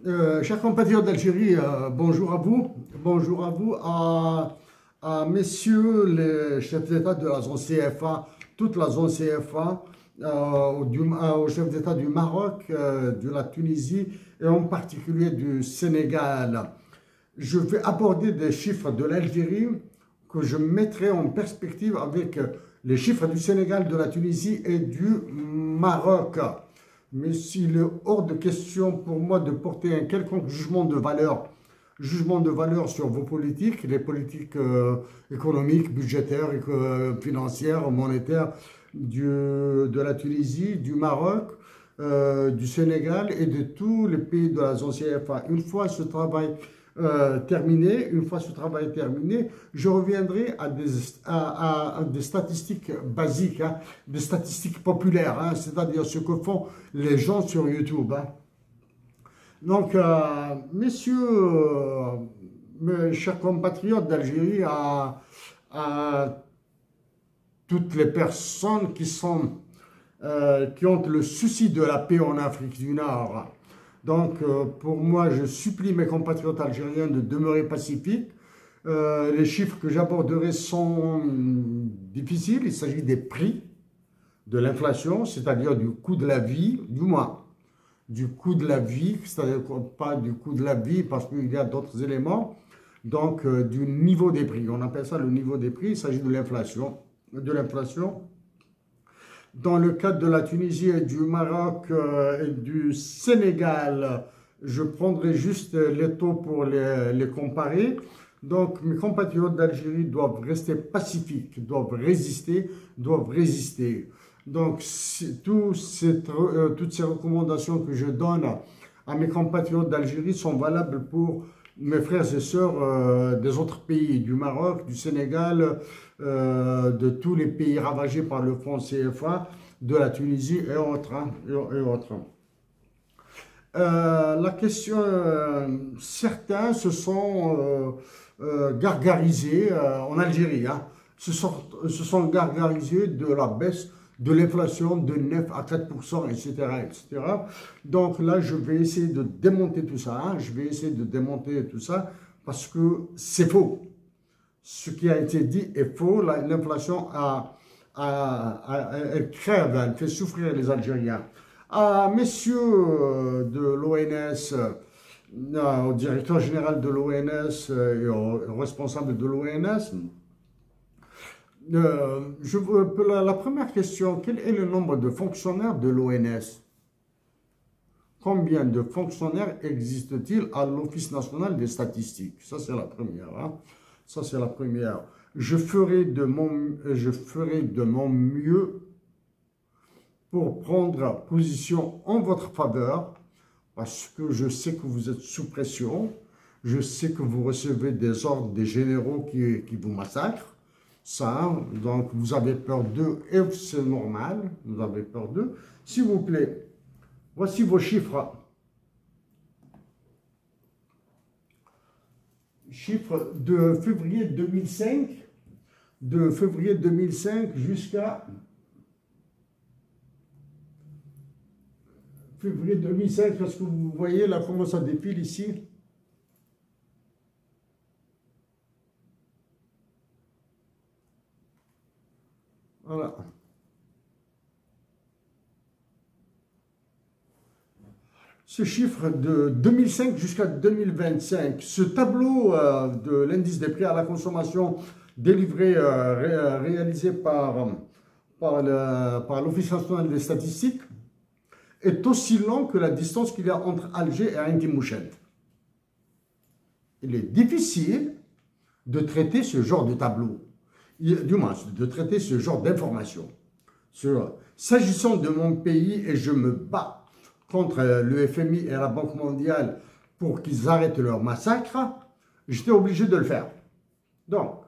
Chers compatriotes d'Algérie, bonjour à vous. Bonjour à vous, à messieurs les chefs d'État de la zone CFA, toute la zone CFA, aux chefs d'État du Maroc, de la Tunisie et en particulier du Sénégal. Je vais aborder des chiffres de l'Algérie que je mettrai en perspective avec les chiffres du Sénégal, de la Tunisie et du Maroc. Mais s'il est hors de question pour moi de porter un quelconque jugement de valeur sur vos politiques, les politiques économiques, budgétaires, financières, monétaires de la Tunisie, du Maroc, du Sénégal et de tous les pays de la zone CFA. Une fois ce travail terminé, je reviendrai à des statistiques basiques, hein, des statistiques populaires, hein, c'est-à-dire ce que font les gens sur YouTube. Hein. Donc, messieurs, mes chers compatriotes d'Algérie, à toutes les personnes qui ont le souci de la paix en Afrique du Nord. Donc, pour moi, je supplie mes compatriotes algériens de demeurer pacifiques. Les chiffres que j'aborderai sont difficiles. Il s'agit des prix, de l'inflation, c'est-à-dire du coût de la vie, du moins du coût de la vie, c'est-à-dire pas du coût de la vie parce qu'il y a d'autres éléments. Donc, du niveau des prix. On appelle ça le niveau des prix. Il s'agit de l'inflation. Dans le cadre de la Tunisie et du Maroc et du Sénégal, je prendrai juste les taux pour les comparer. Donc, mes compatriotes d'Algérie doivent rester pacifiques, doivent résister. Donc, toutes ces recommandations que je donne à mes compatriotes d'Algérie sont valables pour mes frères et sœurs des autres pays, du Maroc, du Sénégal, de tous les pays ravagés par le franc CFA, de la Tunisie et autres. La question, certains se sont gargarisés en Algérie, hein, se sont gargarisés de la baisse de l'inflation de 9 à 4%, etc., etc. Donc là, je vais essayer de démonter tout ça. Hein. Parce que c'est faux. Ce qui a été dit est faux. L'inflation, elle crève, elle fait souffrir les Algériens. Messieurs de l'ONS, au directeur général de l'ONS et au responsable de l'ONS, la première question, quel est le nombre de fonctionnaires de l'ONS? Combien de fonctionnaires existe-t-il à l'Office national des statistiques? Ça, c'est la première. Hein? Ça, c'est la première. Je ferai de mon mieux pour prendre position en votre faveur, parce que je sais que vous êtes sous pression. Je sais que vous recevez des ordres des généraux qui vous massacrent. Ça, donc vous avez peur d'eux et c'est normal, vous avez peur d'eux. S'il vous plaît, voici vos chiffres. Chiffres de février 2005, jusqu'à février 2005, parce que vous voyez là comment ça défile ici. Voilà. Ce chiffre de 2005 jusqu'à 2025, ce tableau de l'indice des prix à la consommation délivré, réalisé par l'Office national des statistiques, est aussi long que la distance qu'il y a entre Alger et Ain Timouchent. Il est difficile de traiter ce genre de tableau. Du moins, de traiter ce genre d'informations. S'agissant de mon pays, et je me bats contre le FMI et la Banque mondiale pour qu'ils arrêtent leur massacre, j'étais obligé de le faire. Donc,